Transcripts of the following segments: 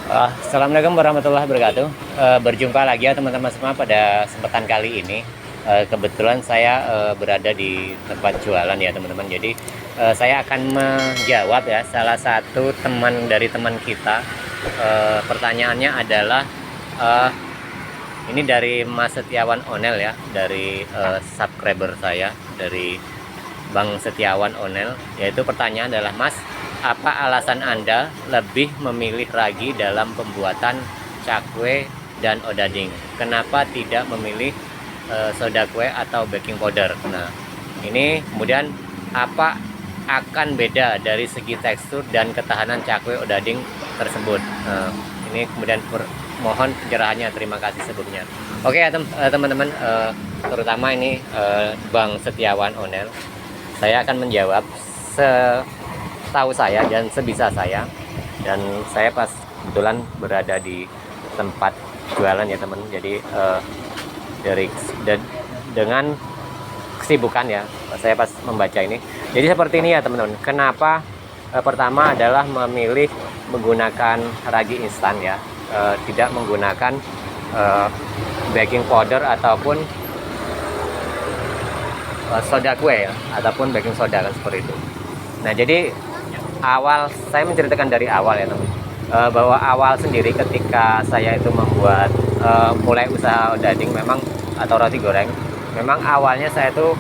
Assalamualaikum warahmatullahi wabarakatuh. Berjumpa lagi ya teman-teman semua pada kesempatan kali ini. Kebetulan saya berada di tempat jualan ya teman-teman. Jadi saya akan menjawab ya salah satu teman dari teman kita. Pertanyaannya adalah ini dari Mas Setiawan Onel ya, dari subscriber saya, dari Bang Setiawan Onel. Yaitu pertanyaan adalah, Mas, apa alasan Anda lebih memilih ragi dalam pembuatan cakwe dan odading? Kenapa tidak memilih soda kue atau baking powder? Nah, ini kemudian apa akan beda dari segi tekstur dan ketahanan cakwe odading tersebut? Ini kemudian mohon pencerahannya. Terima kasih sebelumnya. Oke ya teman-teman, terutama ini Bang Setiawan Onel, saya akan menjawab tahu saya dan sebisa saya, dan saya pas kebetulan berada di tempat jualan ya teman. Jadi dengan kesibukan ya, saya pas membaca ini, jadi seperti ini ya teman-teman. Kenapa pertama adalah memilih menggunakan ragi instan ya, tidak menggunakan baking powder ataupun soda kue ya, ataupun baking soda kan, seperti itu. Nah, jadi awal saya menceritakan dari awal ya teman, bahwa awal sendiri ketika saya itu membuat mulai usaha odading memang, atau roti goreng, memang awalnya saya itu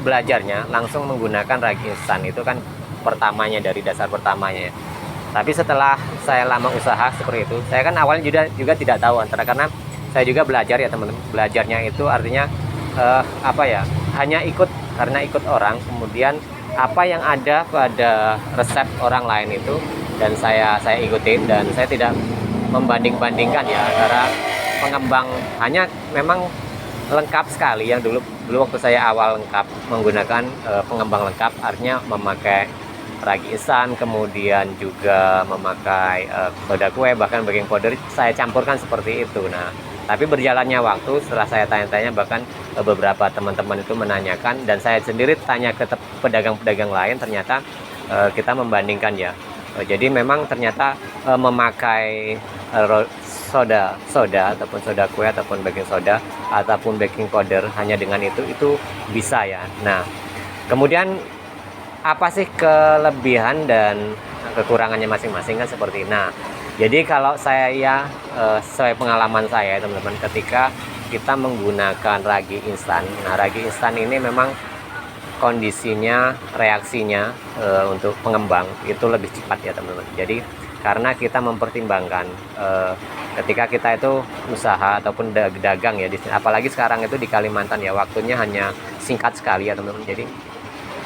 belajarnya langsung menggunakan ragi instan. Itu kan pertamanya, dari dasar pertamanya ya. Tapi setelah saya lama usaha seperti itu, saya kan awalnya juga tidak tahu, antara karena saya juga belajar ya teman-teman. Belajarnya itu artinya apa ya, hanya karena ikut orang, kemudian apa yang ada pada resep orang lain itu dan saya ikutin, dan saya tidak membanding-bandingkan ya antara pengembang. Hanya memang lengkap sekali yang dulu waktu saya awal lengkap menggunakan pengembang lengkap, artinya memakai ragi instan, kemudian juga memakai soda kue, bahkan baking powder saya campurkan seperti itu. Nah, tapi berjalannya waktu, setelah saya tanya-tanya, bahkan beberapa teman-teman itu menanyakan, dan saya sendiri tanya ke pedagang-pedagang lain, ternyata kita membandingkan ya. Jadi memang ternyata memakai soda ataupun soda kue ataupun baking soda ataupun baking powder hanya dengan itu bisa ya. Nah, kemudian apa sih kelebihan dan kekurangannya masing-masing kan seperti ini. Nah, jadi kalau saya sesuai pengalaman saya teman-teman, ketika kita menggunakan ragi instan, nah ragi instan ini memang kondisinya, reaksinya untuk pengembang itu lebih cepat ya teman-teman. Jadi karena kita mempertimbangkan ketika kita itu usaha ataupun dagang ya, apalagi sekarang itu di Kalimantan ya, waktunya hanya singkat sekali ya teman-teman. Jadi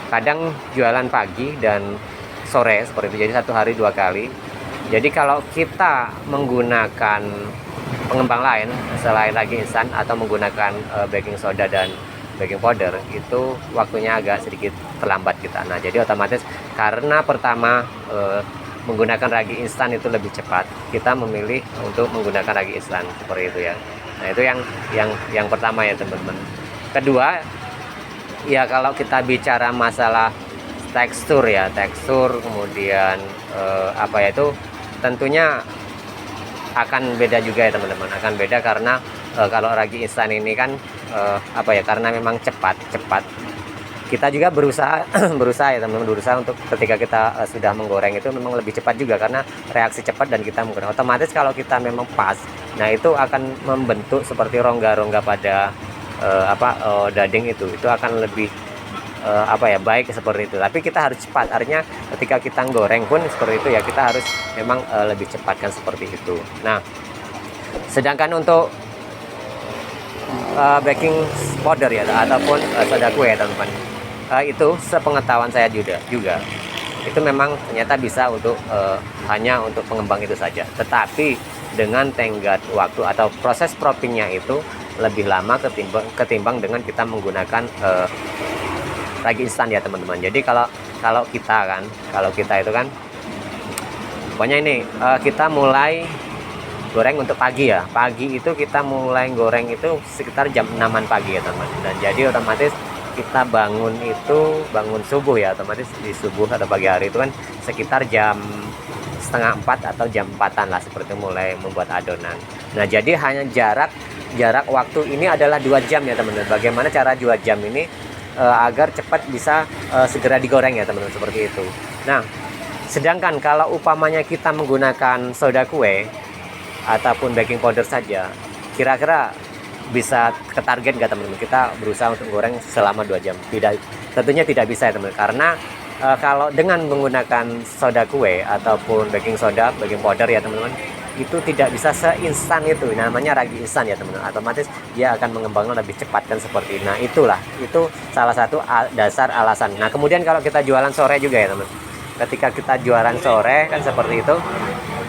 kadang jualan pagi dan sore seperti itu, jadi satu hari 2 kali. Jadi kalau kita menggunakan pengembang lain selain ragi instan atau menggunakan baking soda dan baking powder, itu waktunya agak sedikit terlambat kita. Nah, jadi otomatis karena pertama menggunakan ragi instan itu lebih cepat, kita memilih untuk menggunakan ragi instan seperti itu ya. Nah, itu yang pertama ya teman-teman. Kedua ya, kalau kita bicara masalah tekstur ya, kemudian apa ya, itu tentunya akan beda juga ya teman-teman, akan beda karena kalau ragi instan ini kan apa ya, karena memang cepat. Kita juga berusaha ya teman-teman, berusaha untuk ketika kita sudah menggoreng itu memang lebih cepat juga, karena reaksi cepat dan kita menggunakan otomatis kalau kita memang pas, nah itu akan membentuk seperti rongga-rongga pada daging itu akan lebih apa ya, baik seperti itu. Tapi kita harus cepat, artinya ketika kita goreng pun seperti itu ya, kita harus memang lebih cepat kan, seperti itu. Nah, sedangkan untuk baking powder ya ataupun soda kue ya teman-teman, itu sepengetahuan saya juga itu memang ternyata bisa untuk hanya untuk pengembang itu saja, tetapi dengan tenggat waktu atau proses proppingnya itu lebih lama ketimbang dengan kita menggunakan ragi instan ya teman-teman. Jadi kalau kita itu kan pokoknya ini kita mulai goreng untuk pagi ya. Pagi itu kita mulai goreng itu sekitar jam 6-an pagi ya teman-teman. Dan jadi otomatis kita bangun itu bangun subuh ya, otomatis di subuh atau pagi hari itu kan sekitar jam setengah 4 atau jam 4-an lah seperti itu mulai membuat adonan. Nah jadi hanya jarak waktu ini adalah 2 jam ya teman-teman. Bagaimana cara 2 jam ini agar cepat bisa segera digoreng ya teman-teman, seperti itu. Nah sedangkan kalau umpamanya kita menggunakan soda kue ataupun baking powder saja, kira-kira bisa ke target nggak teman-teman? Kita berusaha untuk goreng selama 2 jam. Tentunya tidak bisa ya teman-teman, karena kalau dengan menggunakan soda kue ataupun baking soda, baking powder ya teman-teman, itu tidak bisa seinstan itu, namanya ragi instan ya teman-teman. Otomatis dia akan mengembangnya lebih cepat kan seperti ini. Nah itu salah satu dasar alasan. Nah kemudian kalau kita jualan sore juga ya teman, ketika kita jualan sore kan seperti itu,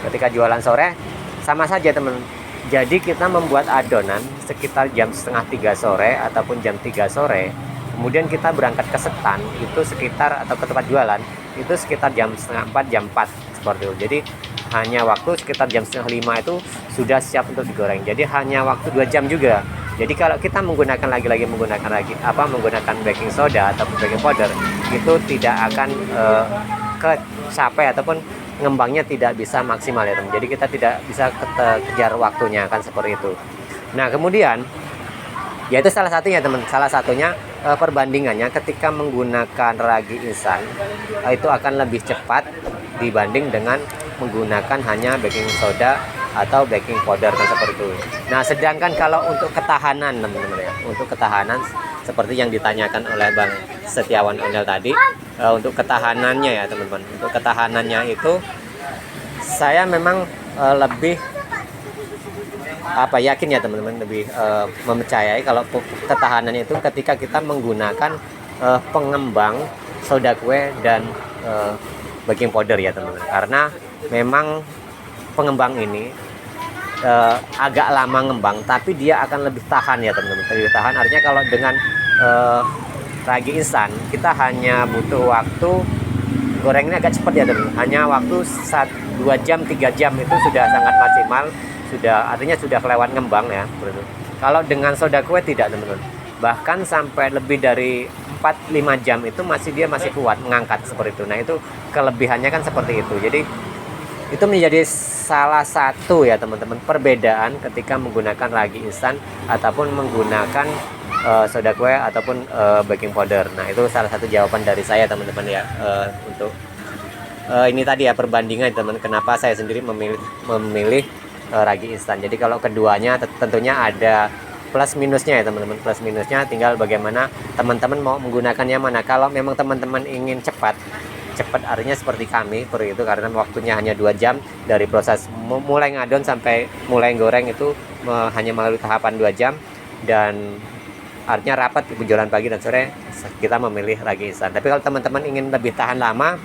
ketika jualan sore sama saja teman. Jadi kita membuat adonan sekitar jam setengah 3 sore ataupun jam 3 sore, kemudian kita berangkat ke setan itu sekitar, atau ke tempat jualan itu sekitar jam setengah 4, jam 4 seperti itu. Jadi hanya waktu sekitar jam setengah 5 itu sudah siap untuk digoreng. Jadi hanya waktu 2 jam juga. Jadi kalau kita menggunakan menggunakan baking soda ataupun baking powder, itu tidak akan kecapai ataupun ngembangnya tidak bisa maksimal ya teman. Jadi kita tidak bisa kejar waktunya kan seperti itu. Nah kemudian yaitu salah satunya teman, salah satunya perbandingannya ketika menggunakan ragi instan itu akan lebih cepat dibanding dengan menggunakan hanya baking soda atau baking powder kan seperti itu. Nah sedangkan kalau untuk ketahanan teman-teman ya, untuk ketahanan seperti yang ditanyakan oleh Bang Setiawan Onel tadi, untuk ketahanannya ya teman-teman, untuk ketahanannya itu saya memang lebih yakin ya teman-teman, lebih mempercayai kalau ketahanannya itu ketika kita menggunakan pengembang soda kue dan baking powder ya teman-teman, karena memang pengembang ini agak lama ngembang tapi dia akan lebih tahan ya teman-teman, lebih tahan. Artinya kalau dengan ragi instan kita hanya butuh waktu gorengnya agak cepat ya teman-teman, hanya waktu 2 jam 3 jam itu sudah sangat maksimal, artinya sudah kelewat ngembang ya. Kalau dengan soda kue tidak teman-teman, bahkan sampai lebih dari 4-5 jam itu dia masih kuat mengangkat seperti itu. Nah itu kelebihannya kan seperti itu. Jadi itu menjadi salah satu ya teman-teman perbedaan ketika menggunakan ragi instan ataupun menggunakan soda kue ataupun baking powder. Nah itu salah satu jawaban dari saya teman-teman ya, untuk ini tadi ya perbandingan teman, kenapa saya sendiri memilih ragi instan. Jadi kalau keduanya tentunya ada plus minusnya ya teman-teman, plus minusnya tinggal bagaimana teman-teman mau menggunakannya mana. Kalau memang teman-teman ingin cepat artinya seperti kami seperti itu, karena waktunya hanya 2 jam dari proses mulai ngadon sampai mulai goreng itu hanya melalui tahapan 2 jam, dan artinya rapat jualan pagi dan sore kita memilih ragi instan. Tapi kalau teman-teman ingin lebih tahan lama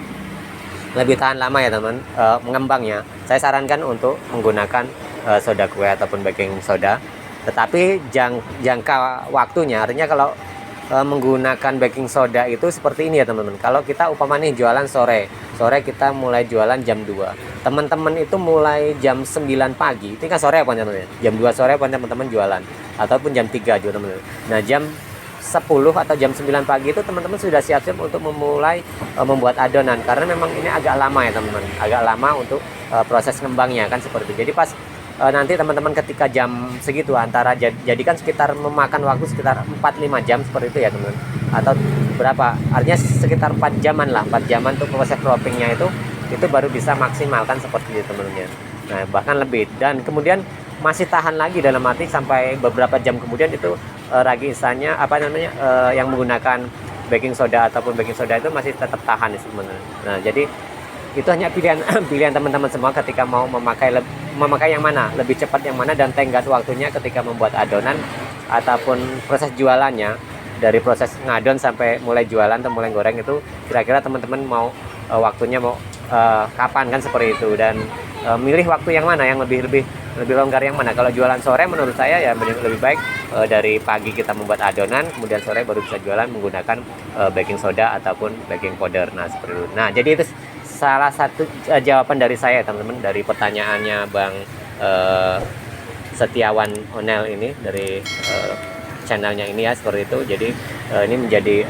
ya teman, mengembangnya saya sarankan untuk menggunakan soda kue ataupun baking soda, tetapi jangka waktunya, artinya kalau menggunakan baking soda itu seperti ini ya teman-teman. Kalau kita umpamanya jualan sore kita mulai jualan jam 2, teman-teman itu mulai jam 9 pagi, ini kan sore apa teman-teman, jam 2 sore teman-teman jualan, ataupun jam 3 juga teman-teman. Nah jam 10 atau jam 9 pagi itu teman-teman sudah siap-siap untuk memulai membuat adonan, karena memang ini agak lama ya teman-teman, agak lama untuk proses ngembangnya kan seperti itu. Jadi pas nanti teman-teman ketika jam segitu jadikan sekitar memakan waktu sekitar 4-5 jam seperti itu ya teman-teman, atau berapa, artinya sekitar 4 jaman untuk proses croppingnya itu baru bisa maksimal kan seperti itu teman-teman. Nah bahkan lebih, dan kemudian masih tahan lagi dalam arti sampai beberapa jam kemudian itu ragi instannya yang menggunakan baking soda ataupun baking soda itu masih tetap tahan sebenarnya. Nah jadi itu hanya pilihan teman-teman semua ketika mau memakai yang mana, lebih cepat yang mana, dan tenggat waktunya ketika membuat adonan ataupun proses jualannya, dari proses ngadon sampai mulai jualan atau mulai goreng itu kira-kira teman-teman mau waktunya mau kapan kan seperti itu, dan milih waktu yang mana yang lebih longgar yang mana. Kalau jualan sore menurut saya ya lebih baik dari pagi kita membuat adonan, kemudian sore baru bisa jualan menggunakan baking soda ataupun baking powder. Nah seperti itu. Nah jadi itu salah satu jawaban dari saya teman-teman dari pertanyaannya Bang Setiawan Onel ini, dari channelnya ini ya, seperti itu. Jadi ini menjadi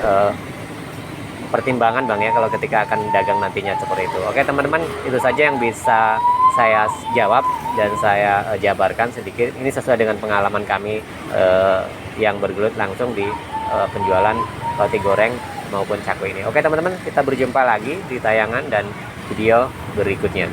pertimbangan Bang ya, kalau ketika akan dagang nantinya seperti itu. Oke teman-teman, itu saja yang bisa saya jawab dan saya jabarkan sedikit. Ini sesuai dengan pengalaman kami yang bergelut langsung di penjualan roti goreng maupun cakwe ini. Oke teman-teman, kita berjumpa lagi di tayangan dan video berikutnya.